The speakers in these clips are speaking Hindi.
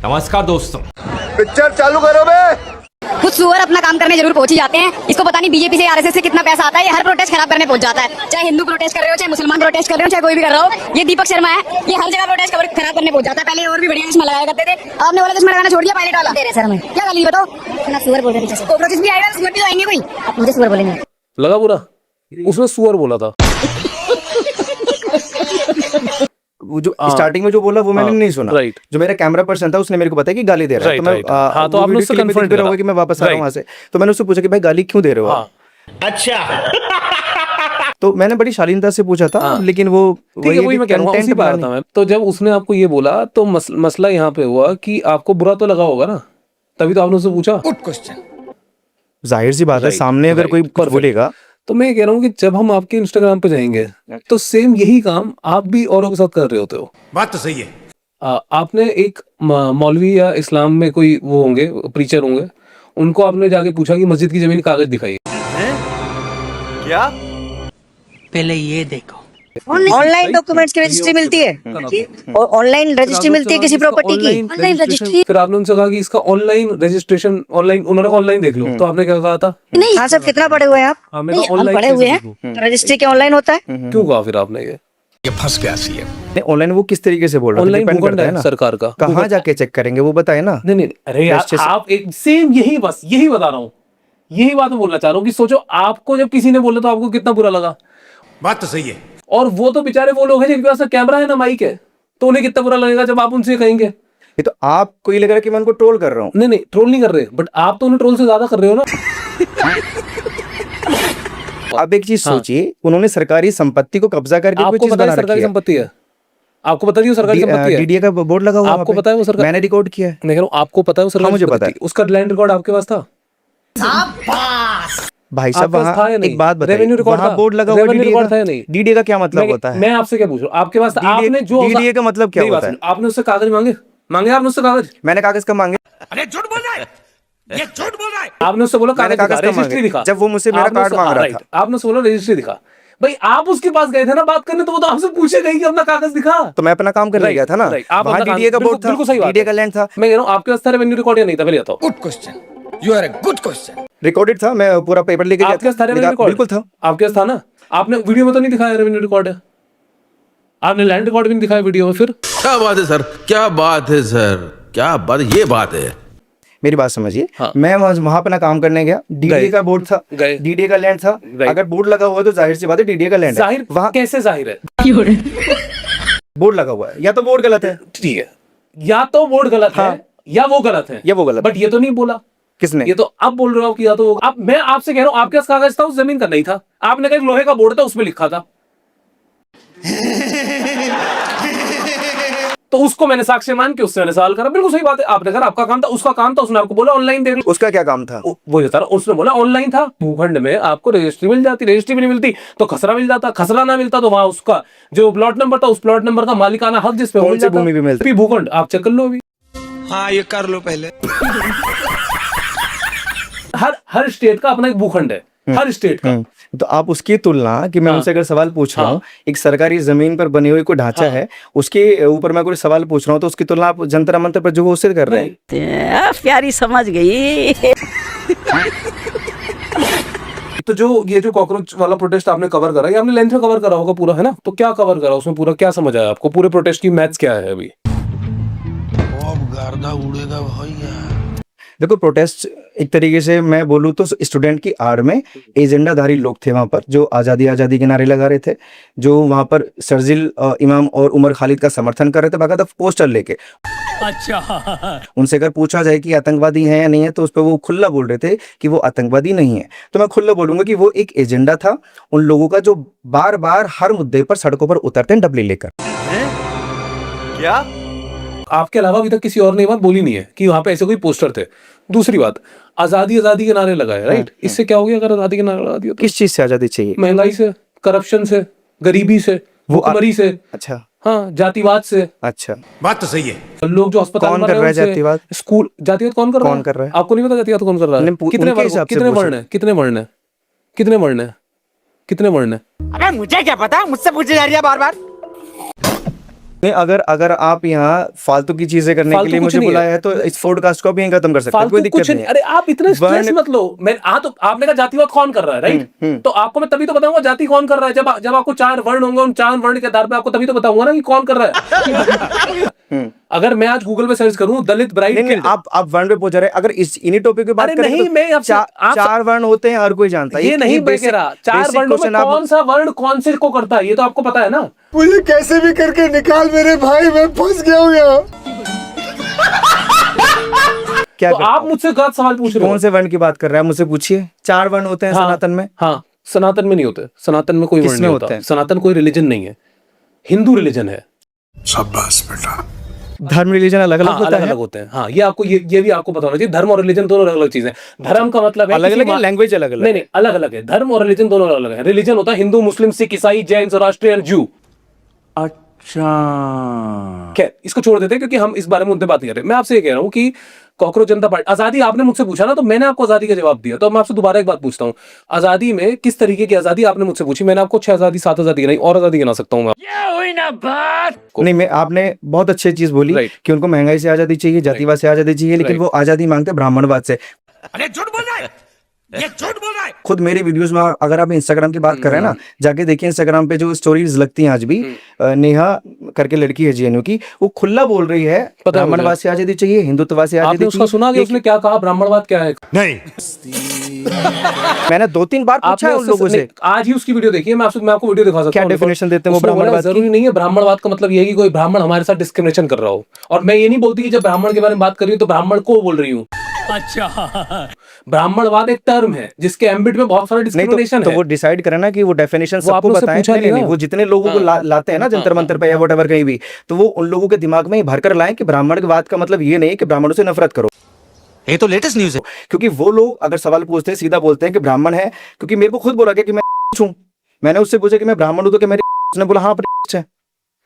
नमस्कार दोस्तों। पिक्चर चालू करो बे। खुद सुअर अपना काम करने जरूर पहुंच ही जाते हैं। इसको पता नहीं बीजेपी से आरएसएस से कितना पैसा आता है। ये हर प्रोटेस्ट खराब करने पहुंच जाता है। चाहे हिंदू प्रोटेस्ट कर रहे हो, चाहे मुसलमान प्रोटेस्ट कर रहे हो, चाहे कोई भी कर रहा हो। ये दीपक शर्मा है, ये हर जगह प्रोटेस्ट खराब करने पहुंच जाता है। पहले और भी बढ़िया चश्मा लगाया करते थे, आपने वाला चश्मा लगाना छोड़ दिया पायलट वाला। तेरे सर में क्या गाली बताओ ना, सुअर बोल रहे थे। कोकरोच भी आएगा, सुअर भी तो आएंगे। कोई आप मुझे सुअर बोलेंगे लगा बुरा? उसने सुअर बोला था। वो जो स्टार्टिंग में जो बोला वो मैंने नहीं सुना। राइट। जो मेरा कैमरा पर्सन था उसने मेरे को बताया कि गाली दे रहा है। तो मैं हाँ, तो आपने उससे कंफर्म करा होगा कि मैं वापस आ रहा हूँ वहां से। तो मैंने उससे पूछा कि भाई गाली क्यों दे रहे हो आप? अच्छा। तो मैंने बड़ी शालीनता से पूछा था, लेकिन वो ठीक है, वही मैं कह रहा हूँ, उसी पे आ रहा था मैं। तो जब उसने आपको ये बोला तो मसला यहाँ पे हुआ कि आपको बुरा तो लगा होगा ना, तभी तो आपने उससे पूछा। Good question. जाहिर सी बात है, सामने अगर कोई कुछ बोलेगा। तो मैं कह रहा हूँ कि जब हम आपके इंस्टाग्राम पे जाएंगे तो सेम यही काम आप भी औरों के साथ कर रहे होते हो। बात तो सही है। आपने एक मौलवी या इस्लाम में कोई वो होंगे, प्रीचर होंगे, उनको आपने जाके पूछा कि मस्जिद की जमीन कागज दिखाइए। क्या? पहले ये देखो, ऑनलाइन डॉक्यूमेंट्स की रजिस्ट्री मिलती है और ऑनलाइन रजिस्ट्री मिलती है किसी प्रॉपर्टी की। Online registry. फिर आपने उनसे कहा कि इसका ऑनलाइन रजिस्ट्रेशन ऑनलाइन, उन्होंने ऑनलाइन देख लो। तो आपने क्या कहा था? नहीं। हाँ सर, कितना पढ़े हुए हैं आप? हमें नहीं, तो हम ऑनलाइन पढ़े हुए हैं। रजिस्ट्री क्या ऑनलाइन होता है? क्यों कहा फिर आपने ये फंस गया सीएम। ऑनलाइन वो किस तरीके से बोल रहा है? ऑनलाइन डिपेंड भूखंड करता है है ना सरकार का। कहाँ जाके चेक करेंगे वो बताए ना। नहीं, अरे यार आप एक सेम यही बस यही बता रहा हूँ, यही बात मैं बोलना चाह रहा हूँ कि सोचो आपको जब किसी ने बोला तो आपको कितना बुरा लगा। बात तो सही है। और वो तो बेचारे वो लोग हैं जिनके पास कैमरा है ना, माइक है, तो उन्हें कितना बुरा लगेगा जब आप उनसे कहेंगे। ये तो आपको ही लग रहा है कि मैं उनको ट्रोल कर रहा हूँ। नहीं, ट्रोल नहीं कर रहे, बट आप तो उन्हें ट्रोल से ज्यादा कर रहे हो ना। आप एक चीज सोचिए, उन्होंने सरकारी संपत्ति को कब्जा करके कोई आपको चीज पता बना है रखी सरकारी है। संपत्ति है? आपको पता नहीं वो सरकारी संपत्ति है? डीडीए का बोर्ड लगा हुआ है आपको वहाँ पे। पता है वो सरकार? मैंने रिकॉर्ड किया है। मैं कह रहा हूँ आपको पता है वो सरकारी मुझे संपत्ति? पता है। उसका लैंड रिकॉर्ड आपके पास था? भाई साहब आपके पास था वहाँ या नहीं? एक बात बताइए, रेवेन्यू रिकॉर्ड वहाँ था? बोर्ड लगा हुआ है रेवेन्यू डीडीए रिकॉर्ड था या का। नहीं? डीडीए का क्या मतलब होता है? मैं आपसे क्या पूछ रहा हूँ, आपके पास आपने जो डीडीए का मतलब क्या होता है? आपने उससे कागज मांगे आपने उससे कागज? मैंने कागज कब मांगे? अरे झूठ बोल रहा है, ये झूठ बोल रहा है। आपने उससे बोला मैंने कागज कागज दिखा, कब मांगे? रजिस्ट्री दिखा। जब वो मुझसे मेरा आपने कार्ड उससे- मांग रहा राइट, था। आपने उससे बोला रजिस्ट्री दिखा। भाई आप उसके पास गए थे ना बात करने, तो वो तो आपसे पूछेगा ही कि अपना कागज दिखा। तो मैं अपना काम करने गया था ना। वहाँ डीडीए का बोर्ड था, बिल्कुल सही बात डीडीए है। का लैंड था। मैं कह रहा हूँ आपके पास था रेवेन्यू रिकॉर्ड या नहीं था? पहले बताओ। Good question, you are a good question. Recorded था, मैं पूरा पेपर लेके गया आपके पास था रेवेन्यू था। रिकॉर्ड? बिल्कुल था। आपके पास था ना? आपने वीडियो में तो नहीं दिखाया रेवेन्यू रिकॉर्ड है? आपने लैंड रिकॉर्ड भी नहीं दिखाया वीडियो में? फिर क्या बात है सर, क्या बात है सर, क्या बात, ये बात है। मेरी बात समझिए। हाँ। मैं वहां अपना काम करने गया, डीडीए का बोर्ड था, गए। डीडीए का लैंड था। अगर बोर्ड लगा हुआ है तो जाहिर सी बात है डीडीए का लैंड है। जाहिर वहाँ कैसे जाहिर है? बोर्ड लगा हुआ है, या तो बोर्ड गलत है। ठीक है, या तो बोर्ड गलत है या वो गलत है, या वो गलत बट ये तो नहीं बोला किसने? ये तो आप बोल रहे हो कि या तो अब मैं आपसे कह रहा हूं आपके पास कागज था, उस जमीन का नहीं था। आपने कहा लोहे का बोर्ड था, उसमें लिखा था। तो उसको मैंने साक्ष्य मान के उससे मैंने सवाल करा। बिल्कुल सही बात है, आपने कहा आपका काम था, उसका काम था, उसने आपको बोला ऑनलाइन देख लो। उसका क्या काम था? वो जो था उसने बोला ऑनलाइन था। भूखंड में आपको रजिस्ट्री मिल जाती, रजिस्ट्री भी नहीं मिलती तो खसरा मिल जाता, खसरा ना मिलता तो वहां उसका जो प्लॉट नंबर था, उस प्लॉट नंबर का मालिकाना हक जिस पे कौन सी भूमि भी मिलती? भूखंड आप चेक कर लो अभी। हाँ ये कर लो पहले। हर स्टेट का अपना एक भूखंड है, हर स्टेट का। तो आप उसकी तुलना कि मैं उनसे अगर सवाल पूछ रहा हूँ, एक सरकारी जमीन पर बनी हुई कोई ढांचा है, उसके ऊपर मैं कोई सवाल पूछ रहा हूँ, तो उसकी तुलना आप जंतर मंतर पर जो घोषित कर रहे हैं। प्यारी समझ गई। तो जो ये जो कॉकरोच वाला प्रोटेस्ट आपने कवर करा, ये आपने लेंथ में कवर करा होगा पूरा, है ना? तो क्या कवर करा उसमें, पूरा क्या समझ आया आपको? पूरे प्रोटेस्ट की मैथ्स क्या है अभी? अब गर्दा उड़ेगा भैया। देखो, प्रोटेस्ट एक तरीके से मैं बोलूँ तो स्टूडेंट की आड़ में एजेंडाधारी लोग थे वहां पर, जो आज़ादी आज़ादी के नारे लगा रहे थे, जो वहां पर शर्जिल इमाम और उमर खालिद का समर्थन कर रहे थे बाकायदा पोस्टर लेके। अच्छा। उनसे अगर पूछा जाए कि आतंकवादी है या नहीं है, तो उस पर वो खुला बोल रहे थे कि वो आतंकवादी नहीं है। तो मैं खुला बोलूंगा कि वो एक एजेंडा था उन लोगों का, जो बार बार हर मुद्दे पर सड़कों पर उतरते हैं डबली लेकर। क्या आपके अलावा अभी तक किसी और ने बात बोली नहीं है कि वहां पे ऐसे कोई पोस्टर थे। दूसरी बात, आजादी आजादी के नारे लगाए, राइट? इससे क्या हो गया अगर आजादी के नारे लगा दिया तो? किस चीज से आजादी चाहिए? महंगाई से, करप्शन से, गरीबी से, भूखमरी से, अच्छा हाँ, जातिवाद से। अच्छा, बात तो सही है। लोग जो अस्पताल कौन में कर रहा है उनसे- जातिवाद? स्कूल जातिवाद कौन कर रहा है? कौन कर रहा है? आपको नहीं पता जातिवाद कौन कर रहा है? नहीं, कितने उनके वर्ग, हिसाब से कितने पूछो। वर्ण है, कितने वर्ण है, कितने वर्ण है, कितने वर्ण है? अबे मुझे क्या पता, मुझसे पूछी जा रही है बार बार। नहीं, अगर अगर आप यहाँ फालतू की चीजें करने के फालतू लिए कुछ मुझे नहीं है। बुलाया है तो इस पॉडकास्ट को भी यहीं खत्म कर सकते हैं, कोई फालतू दिक्कत कुछ नहीं नहीं। है। अरे आप इतने स्ट्रेस वर्ण- मत लो। मैं तो आपने कहा जातिवाद कौन कर रहा है, राइट? तो आपको मैं तभी तो बताऊंगा जाति कौन कर रहा है, जब आपको 4 वर्ण होंगे, उन 4 वर्ण के आधार पे आपको तभी तो बताऊंगा ना कि कौन कर रहा है। अगर मैं आज गूगल पे सर्च करूं दलित ब्राइड नहीं, आप वर्ण पे पहुंच रहे हैं। अगर इस इन्हीं टॉपिक पे बात अरे करें नहीं, तो मैं आपसे- आप- 4 वर्ण होते हैं, हर कोई जानता है। ये नहीं मैं कह रहा 4 वर्णों में कौन सा वर्ण कौन से को करता है, ये तो आपको पता है ना। मुझे कैसे भी करके निकाल मेरे भाई, मैं फंस गया हूँ यहाँ। क्या तो करता आप है? मुझसे गलत सवाल पूछ रहे हो। कौन से वर्ण की बात कर रहा है, मुझसे पूछिए। 4 वर्ण होते हैं हाँ, सनातन में। हाँ, सनातन में नहीं होते। सनातन में कोई वर्ण किसमें नहीं होते होता। हैं? सनातन कोई रिलीजन नहीं है, हिंदू रिलीजन है। शाबाश बेटा। धर्म रिलीजन अलग अलग हाँ, होता अलग है। अलग होते हैं। हाँ, ये आपको ये भी आपको पता होना चाहिए। धर्म और रिलीजन दोनों अलग अलग चीजें हैं। धर्म का मतलब है अलग किसी अलग है, मा- लैंग्वेज अलग अलग नहीं नहीं, अलग अलग है। धर्म और रिलीजन दोनों अलग अलग है। रिलीजन होता है हिंदू, मुस्लिम, सिख, ईसाई, जैन, ज़ोरास्ट्रियन, जू। अच्छा। खैर, इसको छोड़ देते हैं क्योंकि हम इस बारे में मुद्दे बात नहीं कर रहे। मैं आपसे ये कह रहा हूँ कि कॉकरोच जनता पार्टी, आजादी आपने मुझसे पूछा ना, तो मैंने आपको आजादी का जवाब दिया। तो मैं आपसे दोबारा एक बात पूछता हूँ, आजादी में किस तरीके की आजादी आपने मुझसे पूछी, मैंने आपको 6 आजादी 7 आजादी गिनाई, और आजादी गिना सकता हूँ मैं। नहीं, मैं आपने बहुत अच्छी चीज बोली Right. कि उनको महंगाई से आजादी चाहिए, जातिवाद से आजादी चाहिए, लेकिन Right. वो आजादी मांगते हैं ब्राह्मणवाद से। अरे झूठ बोल रहा है, ये झूठ बोल रहा है। खुद मेरे वीडियोस में अगर आप इंस्टाग्राम की बात कर रहे हैं ना, जाके देखिए इंस्टाग्राम पे जो स्टोरीज लगती हैं आज भी। नेहा करके लड़की है JNU की, वो खुला बोल रही है पता है मुझे। ब्राह्मणवाद से आजादी चाहिए, हिंदुत्ववाद से आपने आजादी उसका चाहिए। सुना कि उसने क्या कहा, ब्राह्मणवाद क्या है? नहीं, मैंने 2-3 बार पूछा है उन लोगों से। आज ही उसकी वीडियो देखिए। मैं आपको वीडियो दिखा सकता क्या हूँ। definition देते हैं वो उसने बोला, ब्राह्मणवाद की? जरूरी नहीं है ब्राह्मणवाद का मतलब ये है कि कोई ब्राह्मण हमारे साथ डिस्क्रिमिनेशन कर रहा हो। और मैं ये नहीं बोलती कि जब ब्राह्मण के बारे में बात कर रही हूँ तो ब्राह्मण को बोल रही हूँ। अच्छा, ब्राह्मणवाद एक टर्म है जिसके एम्बिट में बहुत सारा नहीं डिस्क्रिमिनेशन तो है। वो डिसाइड करे ना कि वो डेफिनेशन वो आप सबको लोग से बताएं। पूछा नहीं, नहीं नहीं, ना। वो जितने लोगों को लाते हैं ना जंतर मंतर पे या व्हाटएवर कहीं भी, तो वो उन लोगों के दिमाग में ही भरकर लाएं कि ब्राह्मणवाद का मतलब ये नहीं कि ब्राह्मणों से नफरत करो। ये तो लेटेस्ट न्यूज़ है। क्योंकि वो लोग अगर सवाल पूछते हैं सीधा बोलते हैं कि ब्राह्मण है, क्योंकि मेरे को खुद बोला गया कि मैं हूं। मैंने उससे पूछा कि मैं ब्राह्मण हूं तो कि मेरे उसने बोला हाँ है।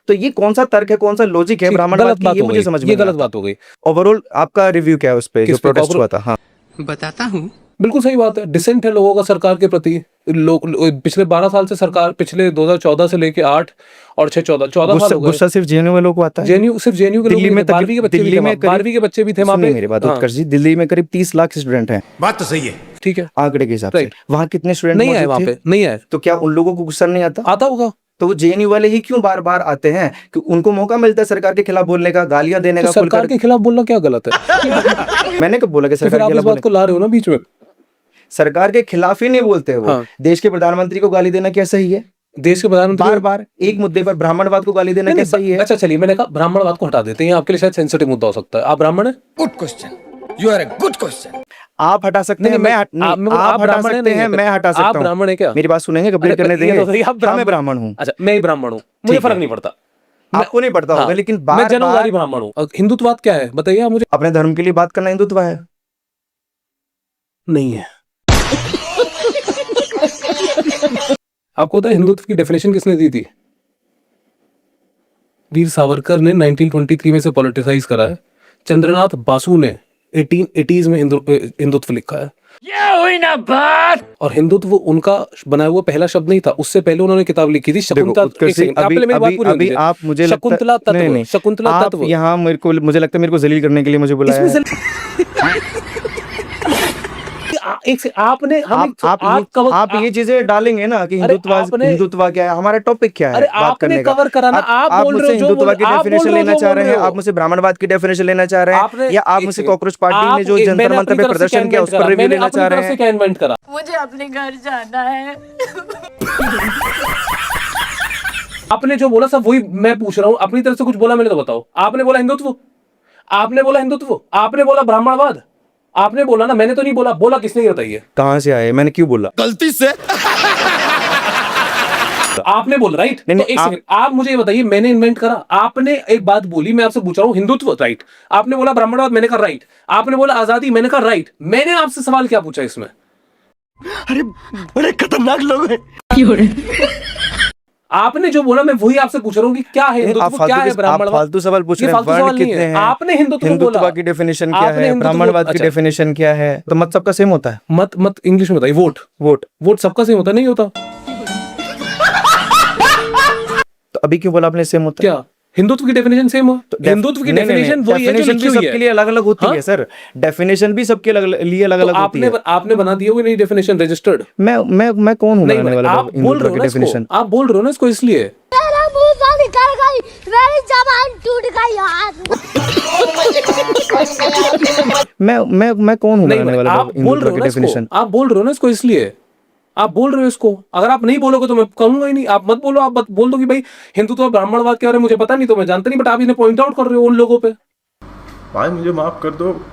तो ये कौन सा तर्क है, कौन सा लॉजिक है ब्राह्मणवाद गलत की, बात ये हो मुझे गई। समझ में ये नहीं गलत आता। बात हो गई। ओवरऑल आपका रिव्यू क्या है उस पे जो किस पे? प्रोटेस्ट हुआ था? हाँ, बताता हूँ। बिल्कुल सही बात है। डिसेंट है लोगों का सरकार के प्रति। पिछले 12 साल से सरकार, पिछले 2014 से लेके 8 और 6 14 साल हो गए। गुस्सा सिर्फ JNU वालों को आता है। जेएनयू, सिर्फ जेएनयू के लोग दिल्ली नहीं में थे, 12वीं के बच्चे भी दिल्ली थे में वहाँ। 12वीं के बच्चे भी थे वहाँ सुनिए पे। मेरी बात हाँ, उत्कर्ष जी, दिल्ली में करीब 30 लाख स्टूडेंट हैं बात तो सही है। ठीक है। आंकड़े के हिसाब से। Right. वहाँ कितने स्टूडेंट नहीं आए मौजूद वहाँ थे? पे, नहीं आए। तो क्या उन लोगों को गुस्सा नहीं आता? आता होगा तो वो JNU वाले ही क्यों बार बार आते हैं कि उनको मौका मिलता है सरकार के खिलाफ बोलने का, गालियां देने तो का, सरकार खुलकर। के खिलाफ बोलना क्या गलत है? मैंने कब बोला कि तो सरकार फिर के आप इस खिलाफ बात को ला रहे हो ना बीच में। सरकार के खिलाफ ही नहीं बोलते वो। हाँ। देश के प्रधानमंत्री को गाली देना क्या सही है? देश के प्रधानमंत्री बार बार एक मुद्दे पर ब्राह्मणवाद को गाली देना नहीं, क्या नहीं, सही है? अच्छा चलिए, मैंने कहा ब्राह्मणवाद को हटा देते हैं। आपके लिए शायद सेंसिटिव मुद्दा हो सकता है। आप ब्राह्मण हैं? Good question, you are a good question. आप हटा सकते हैं, नहीं, मैं आप आप हटा ब्राह्मण सकते नहीं हैं, है। मैं हटा सकता हूं। आप ब्राह्मण है क्या? मेरी बात सुनेंगे, कंप्लीट करने ये तो सही, देंगे। आप हाँ, मैं ब्राह्मण हूँ। अच्छा, मैं ही ब्राह्मण हूँ, मुझे फर्क नहीं पड़ता। आपको नहीं पड़ता होगा, हाँ, लेकिन मैं बार जन्मधारी बार ब्राह्मण हूँ। हिंदुत्ववाद क्या है बताइए आप मुझे। अपने धर्म के लिए बात करना हिंदुत्व है? नहीं है। आपको पता है हिंदुत्व की डेफिनेशन किसने दी थी? वीर सावरकर ने 1923 में से पॉलिटिसाइज करा है। चंद्रनाथ बासु ने 1880s में हिंदुत्व लिखा है। ये हुई ना बात। और हिंदुत्व उनका बनाया हुआ पहला शब्द नहीं था, उससे पहले उन्होंने किताब लिखी थी शकुंतला। उत्कर्ष जी, अभी आप मुझे शकुंतला तत्व, शकुंतला आप तत्व। यहाँ मुझे लगता है मेरे को जलील करने के लिए मुझे बुलाया है। एक से आपने आप ये चीजें डालेंगे ना कि हिंदुत्व क्या है, हमारा टॉपिक क्या है अरे बात आपने करने का। कवर करा ना, आप बोल मुझसे रहे हो जो हिंदुत्व की आप बोल डेफिनेशन रहे हो लेना जो चाह बोल रहे रहे हैं, हो। आप मुझसे ब्राह्मणवाद की डेफिनेशन लेना चाह रहे आपने- हैं, या आप एक मुझसे सेकंड। कॉकरोच पार्टी ने जो मैंने जंतर अपनी मंतर पे तरफ से प्रदर्शन किया उस क्या पर रिव्यू मैंने लेना अपनी चाह तरफ रहे से हैं। क्या इन्वेंट करा? मुझे अपने घर जाना है। आपने जो बोला सब वही मैं पूछ रहा हूँ। अपनी तरफ से कुछ बोला मैंने तो बताओ। आपने बोला हिंदुत्व, आपने बोला हिंदुत्व, आपने बोला ब्राह्मणवाद, आपने बोला ना, मैंने तो नहीं बोला। बोला किसने ये बताइए? कहाँ से आए, मैंने क्यों बोला? गलती से। आपने बोला राइट। नहीं, तो नहीं, एक सेकंड, आप मुझे ये बताइए, मैंने इन्वेंट करा? आपने एक बात बोली, मैं आपसे पूछ रहा हूँ हिंदुत्व राइट। आपने बोला ब्राह्मणवाद, मैंने कहा राइट। आपने बोला आजादी, मैंने कहा राइट। मैंने आपसे सवाल क्या पूछा इसमें? अरे बड़े खतरनाक लोग हैं। आपने जो बोला मैं वही आपसे पूछ रहा हूँ कि क्या है हिंदुत्व, क्या है ब्राह्मणवाद? फालतू सवाल पूछ ये रहे हैं। फालतू वर्ण सवाल नहीं कितने है। हैं? आपने हिंदुत्व हिंदुत्व बोला। की डेफिनेशन क्या आपने है? हिंदुत्व- ब्राह्मणवाद की अच्छा। डेफिनेशन क्या है? तो मत सबका सेम होता है? मत इंग्लिश में बताइए। वोट सबका सेम होता नहीं होता? तो अभी क्यों बोला आपने सेम होता है? क्या हिंदुत्व की डेफिनेशन सेम हो, हिंदुत्व की डेफिनेशन वही है जो डेफिनेशन लिखी भी हुई सबके है। लिए अलग अलग होती हाँ? है सर, डेफिनेशन भी सबके लिए अलग तो अलग होती है। आपने बना दिया हुई नहीं डेफिनेशन रजिस्टर्ड? मैं कौन हूँ नहीं बनाने वाला आप बोल हिंदुत्व रहे हो की ना इसको, डेफिनेशन? आप बोल रहे हो ना इसको इसलिए। मेरा मुंह से निकल गई, मेरी जबान टूट गई यार। मैं कौन हूँ नहीं बनाने वाला आप बोल हिंदुत्व रहे हो की ना इसको, डेफिनेशन? आप बोल रहे हो ना इसको इसलिए, आप बोल रहे हो इसको। अगर आप नहीं बोलोगे तो मैं कहूंगा ही नहीं, आप मत बोलो, आप बोल दो कि भाई हिंदुत्व और ब्राह्मणवाद के बारे में मुझे पता नहीं, तो मैं जानता नहीं, बट आप इन्हें पॉइंट आउट कर रहे हो उन लोगों पे। भाई मुझे माफ कर दो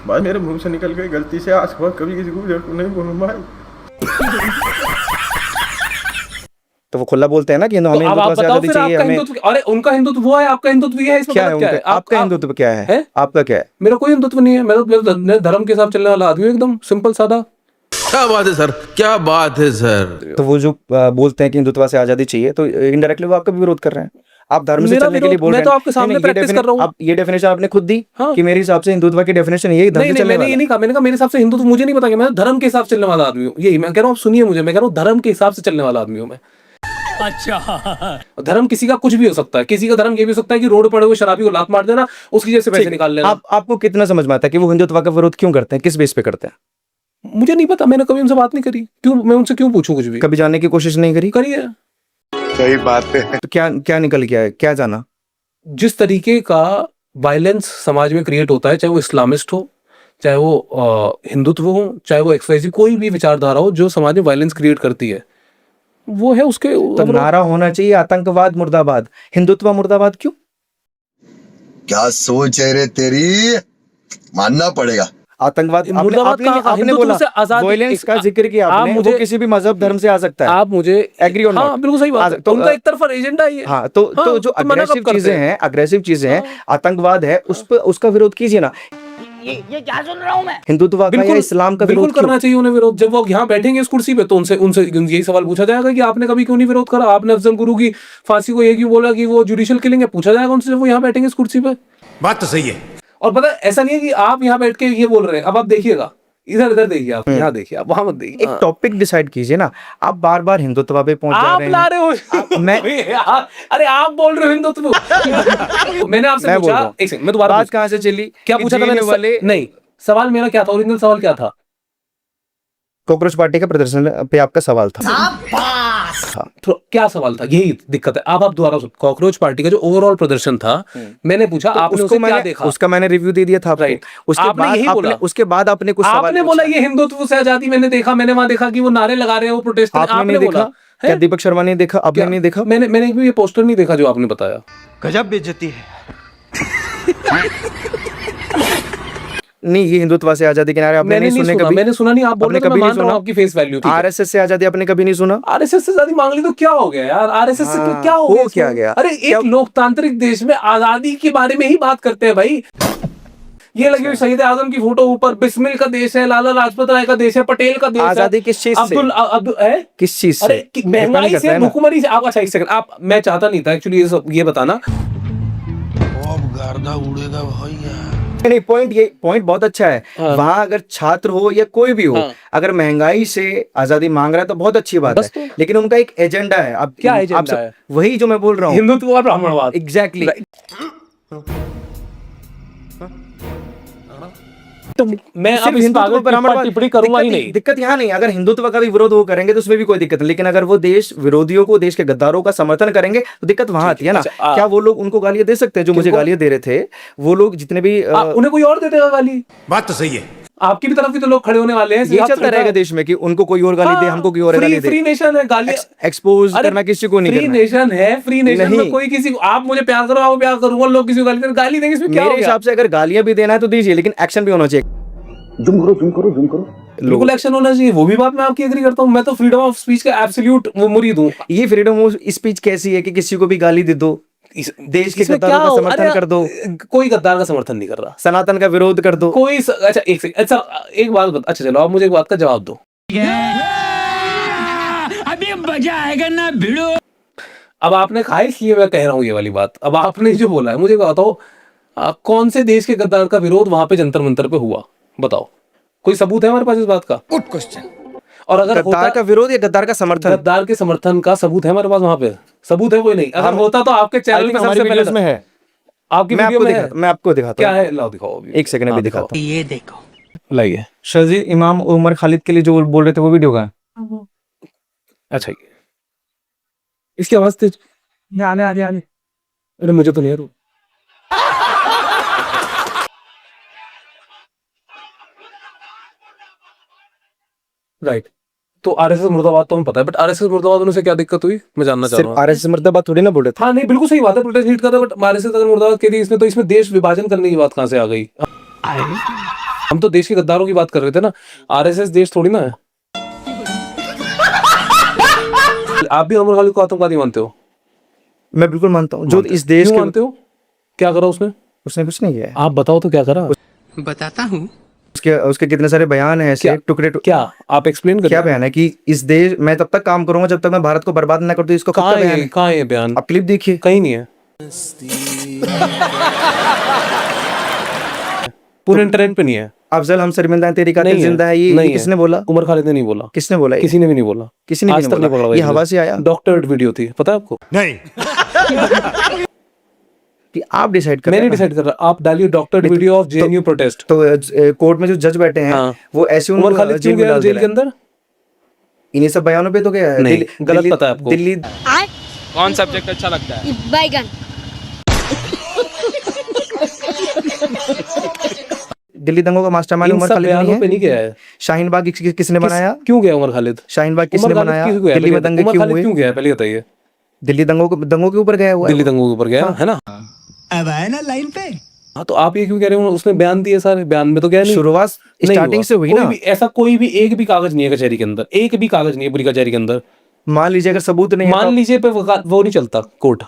भाई, मेरे मुंह से निकल गई गलती से, आज के बाद कभी किसी को नहीं बोलूंगा भाई। तो वो खुला बोलते हैं ना कि हमें तो अब आप हिंदुत्व से बताओ आजादी फिर चाहिए, आपका हमें हिंदुत्व, अरे उनका हिंदुत्व वो है, आपका हिंदुत्व ये है, इसमें क्या है गलत क्या है? आपका हिंदुत्व क्या है? आपका क्या है? मेरा कोई हिंदुत्व नहीं है, मैं धर्म के साथ चलने वाला आदमी हूं, एकदम सिंपल सादा। क्या बात है सर, क्या बात है सर। तो वो जो बोलते हैं कि हिंदुत्व से आजादी चाहिए, तो इनडायरेक्टली वो आपका भी विरोध कर रहे हैं। आप धर्म से मेरा चलने के लिए विरोध- बोल रहे मैं हैं। तो आपके सामने नहीं, ये practice कर रहा हूं। आप ये डेफिनेशन आपने खुद दी हाँ। कि मेरे हिसाब से हिंदुत्व की डेफिनेशन यही धर्म नहीं से नहीं चलने मैंने ये वाला। नहीं कहा, मैंने कहा मेरे हिसाब से हिंदुत्व मुझे नहीं पता, कि मैं धर्म के हिसाब से चलने वाला आदमी हूँ, यही मैं कह रहा हूँ। सुनिए मुझे, मैं कह रहा हूँ धर्म के हिसाब से चलने वाला आदमी हूँ मैं। अच्छा, धर्म किसी का कुछ भी हो सकता है, किसी का धर्म ये भी हो सकता है कि रोड पड़े हुए शराबी को लात मार देना, उसकी जेब से पैसे निकाल लेना। आपको कितना समझ में आता है कि वो हिंदुत्व का विरोध क्यों करते हैं, किस बेस पे करते हैं? मुझे नहीं पता, मैंने कभी उनसे बात नहीं करी, क्यों मैं उनसे क्यों पूछूं कुछ भी? कभी जानने की कोशिश नहीं करी? करिए। सही बात है। तो क्या निकल गया है, क्या जाना? जिस तरीके का वायलेंस समाज में क्रिएट होता है, चाहे वो इस्लामिस्ट हो, चाहे वो हिंदुत्व हो, चाहे वो एक्सवाइजी कोई भी विचारधारा हो जो समाज में वायलेंस क्रिएट करती है, वो है उसके तो नारा होना चाहिए आतंकवाद मुर्दाबाद, हिंदुत्व मुर्दाबाद क्यों? क्या सोच है रे तेरी, मानना पड़ेगा। आतंकवाद मुर्दाबाद आपने कहाँ? आपने हिंदुत्व बोला से आजादी- वायलेंस का जिक्र किया आप आपने, मुझे- वो किसी भी मजहब धर्म से आ सकता है। आप मुझे एग्री और हाँ नॉट? बिल्कुल सही बात है। तो उनका एक तरफा एजेंडा ही है। हाँ, तो जो तो मना कब अग्रेसिव करते चीजें हैं, अग्रेसिव चीजें हैं, आतंकवाद है, उस पर उसका विरोध कीजिए ना। ये क्या सुन रहा हूँ मैं? हिंदुत्व का या इस्लाम का बिल्कुल विरोध क्यों? करना चाहिए उन्हें विरोध। जब वो यहाँ बैठेंगे इस कुर्सी पे, तो उनसे उनसे यही सवाल पूछा जाएगा कि आपने कभी क्यों नहीं विरोध करा, आपने अफजल गुरु की फांसी को ये क्यों बोला कि वो जुडिशियल किलिंग है, पूछा जाएगा उनसे जब वो यहाँ बैठेंगे इस कुर्सी पे। बात तो सही है। और पता है ऐसा नहीं है कि आप यहाँ बैठ के ये बोल रहे हैं, अब आप देखिएगा, इधर इधर देखिए, आप यहाँ देखिए, आप वहां मत देखिए। एक टॉपिक डिसाइड कीजिए ना, आप बार बार हिंदुत्व पे पहुंच जा आप रहे ला हैं। रहे हो मैं- यार, अरे आप बोल रहे हो हिंदुत्व। मैंने आपसे मैं बोल रहा पूछा, हूँ। एक सेकंड, मैं दोबारा बात कहाँ से चली? क्या कि पूछा था जेल मैंने? वाले नहीं, सवाल मेरा क्या था, ओरिजिनल सवाल क्या था? कॉकरोच पार्टी का प्रदर्शन पे आपका सवाल था। तो क्या सवाल था? यही दिक्कत है। आप दोबारा सुन। कॉकरोच पार्टी का जो ओवरऑल प्रदर्शन था, मैंने पूछा आपने उसे क्या देखा? उसका मैंने रिव्यू दे दिया था आपको। राइट। उसके आपने बाद यही बोला। उसके बाद आपने कुछ सवाल आपने बोला पूछा। ये हिंदुत्व से आजादी मैंने देखा, मैंने वहां देखा कि वो नारे लगा रहे हैं, वो प्रोटेस्ट कर रहे हैं। आपने नहीं देखा? क्या दीपक शर्मा ने देखा? आपने नहीं देखा? मैंने भी ये पोस्टर नहीं देखा जो आपने बताया। गजब बेइज्जती है। नहीं, ये हिंदुत्व से आजादी के नारे आपने मैंने नहीं नहीं सुने सुना, कभी? मैंने सुना नहीं। आप बोल आपने रहे हो, कभी मैं नहीं मान रहा हूं सुना? आपकी फेस वैल्यू। ठीक है। आरएसएस से आजादी आपने कभी नहीं सुना? आरएसएस से आजादी मांग ली तो क्या हो गया यार? आरएसएस से हाँ, क्या हो हो गया? क्या इसमें? गया? अरे क्या- एक लोकतांत्रिक देश में आजादी के बारे में ही बात करते हैं भाई। ये लगी हुई शहीद आजम की फोटो ऊपर, बिस्मिल का देश है, लाला लाजपत राय का देश है, पटेल का देश है। आजादी किस चीज से? अब्दुल है? किस चीज से? अरे डिपेंड महंगाई करता से, है ना। भुखमरी से। आप अच्छा एक सेकंड, आप मैं चाहता नहीं था एक्चुअली ये बताना। नहीं, पॉइंट बहुत अच्छा है। वहां अगर छात्र हो या कोई भी हो, अगर महंगाई से आजादी मांग रहा है तो बहुत अच्छी बात बस है, लेकिन उनका एक एजेंडा है। अब क्या एजेंडा है? वही जो मैं बोल रहा हूँ, हिंदुत्व और ब्राह्मणवाद। एग्जैक्टली। तो मैं अब सिर्फ इस हिंदुत्व पर पर ब्राह्मणवाद- टिप्पणी करूंगा ही नहीं। दिक्कत यहाँ नहीं। अगर हिंदुत्व का भी विरोध वो करेंगे तो उसमें भी कोई दिक्कत नहीं, लेकिन अगर वो देश विरोधियों को, देश के गद्दारों का समर्थन करेंगे तो दिक्कत वहां आती है ना। अच्छा, क्या वो लोग उनको गालियां दे सकते हैं जो मुझे गालियां दे रहे थे? वो लोग जितने भी उन्हें कोई और दे देगा गाली। बात तो सही है। आपकी भी तरफ भी तो लोग खड़े होने वाले हैं। ये चलता रहेगा देश में कि उनको कोई और गाली दे, हमको कोई और गाली दे। फ्री नेशन है, गाली एक्सपोज करना किसी को नहीं फ्री करना। नेशन है, फ्री नेशन में नहीं। कोई किसी को, आप मुझे प्यार करो, आप प्यार करूंगा, लोग किसी को गाली देंगे, इसमें क्या हो मेरे गया? हिसाब से अगर गालियां भी देना है तो दीजिए, लेकिन एक्शन भी होना चाहिए। बिल्कुल एक्शन होना चाहिए, वो भी बात मैं आपकी एग्री करता हूँ। मैं तो फ्रीडम ऑफ स्पीच का एब्सोल्यूट मुरीद हूँ। ये फ्रीडम ऑफ स्पीच कैसी है कि किसी को भी गाली दे दो, देश के इसमें गद्दारों क्या का हो- समर्थन अरे, कर दो, कोई गद्दार का समर्थन नहीं कर रहा, सनातन का विरोध कर दो। अच्छा एक सेकंड, अच्छा एक बात अच्छा चलो आप मुझे एक बात का जवाब दो। अभी मजा आएगा ना भिड़ो। अब आपने कहा इसलिए मैं कह रहा हूँ ये वाली बात। अब आपने जो बोला है मुझे बताओ, कौन से देश के गद्दार का विरोध वहां पे जंतर मंतर पे हुआ? बताओ, कोई सबूत है हमारे पास इस बात का? Good question. और अगर गद्दार का विरोध या गद्दार का समर्थन? गद्दार के समर्थन का सबूत है हमारे पास वहां पे? सबूत है कोई नहीं, अगर होता तो आपके चैनल पे सबसे पहले में है। आपकी मैं वीडियो आपको में है। दिखाता मैं आपको दिखाता क्या हूँ। है, लाओ दिखाओ अभी। एक सेकंड में हाँ, दिखाता हूँ। ये देखो। लाइए। शर्जील इमाम और उमर खालिद के लिए जो बोल रहे थे वो वीडियो का है। अच्छा, ये इसकी आवाज तेज। आने अरे मुझे तो नहीं आ रहा। राइट, तो आरएसएस मुर्दाबाद तो हमें पता है, बट आरएसएस मुर्दाबाद होने से क्या दिक्कत हुई, मैं जानना चाह रहा सिर्फ हूँ। आरएसएस मर्दाबाद थोड़ी ना बोल रहे थे। हाँ नहीं, बिल्कुल सही बात है, प्रोटेस्ट हीट का था, बट आरएसएस अगर मुर्दाबाद कह दी इसने, तो इसमें देश विभाजन करने की बात कहाँ से आ गई? हम तो देश के गद्दारों की बात कर रहे थे ना, आरएसएस देश थोड़ी ना है। आप भी उमर खालिद को आतंकवादी मानते हो? मैं बिल्कुल मानता हूँ। जो इस देश क्यों के मानते हो? क्या करा उसने? उसने कुछ नहीं किया है। आप बताओ तो क्या करा? बताता हूँ। उसके उसके कितने सारे बयान है ऐसे टुकड़े क्या आप एक्सप्लेन करिए। क्या बयान है कि इस देश मैं तब तक काम करूंगा जब तक मैं भारत को बर्बाद ना कर दूं। इसको कहाँ कब का बयान है, है? कहाँ है ये बयान? आप क्लिप देखिए। कहीं नहीं है। पूरे इंटरनेट पे नहीं है। अफजल हम शर्मिंदा है, तेरी कातिल नहीं है, जिंदा है, ये नहीं है। किसने बोला? उमर खालिद ने नहीं बोला। किसने बोला? किसी ने भी नहीं बोला। किसी ने भी आज नहीं तक नहीं बोला। पकड़ा ये गया। हवा से आया डॉक्टर्ड वीडियो थी, पता है आपको? नहीं। कि आप डिसाइड कर मैं रहे नहीं हैं ना। डिसाइड कर रहा, आप डालिए doctored video of JNU protest. तो कोर्ट में जो जज बैठे हैं हाँ। वो ऐसे उमर उनको खालिद जेल क्यों में गया डाल जेल दे के रहे हैं। अंदर? इन्हीं सब बयानों पे तो गया है। नहीं, गलत पता है आपको। दिल्ली कौन सब्जेक्ट अच्छा लगता है? बैगन। दिल्ली दंगों का मास्टरमाइंड इन उमर सब खालिद बयानों नहीं पे है। नहीं गया है। शाहीन बाग किसने बनाया? क्यों गया उमर खालिद? शाहीन बाग उमर किसने खालिद बनाया? क्यों गया? दिल्ली में पहले दंगे उमर क्यों खालिद हुए? क्यों गया, पहले बताइए। दिल्ली दंगों के ऊपर गया हुआ है। दिल्ली दंगों के ऊपर गया है ना? अब आया ना लाइन पे। हाँ, तो आप ये क्यों कह रहे हो उसने बयान दिए सारे? बयान में तो गया नहीं। शुरुआत नहीं स्टार्टिंग हुआ। से हुई कोई ना। भी ऐसा कोई भी एक भी कागज नहीं है कचहरी के अंदर, एक भी कागज नहीं है पूरी कचहरी के अंदर। मान लीजिए अगर सबूत नहीं है मान तो- लीजिए पे वो नहीं चलता कोर्ट।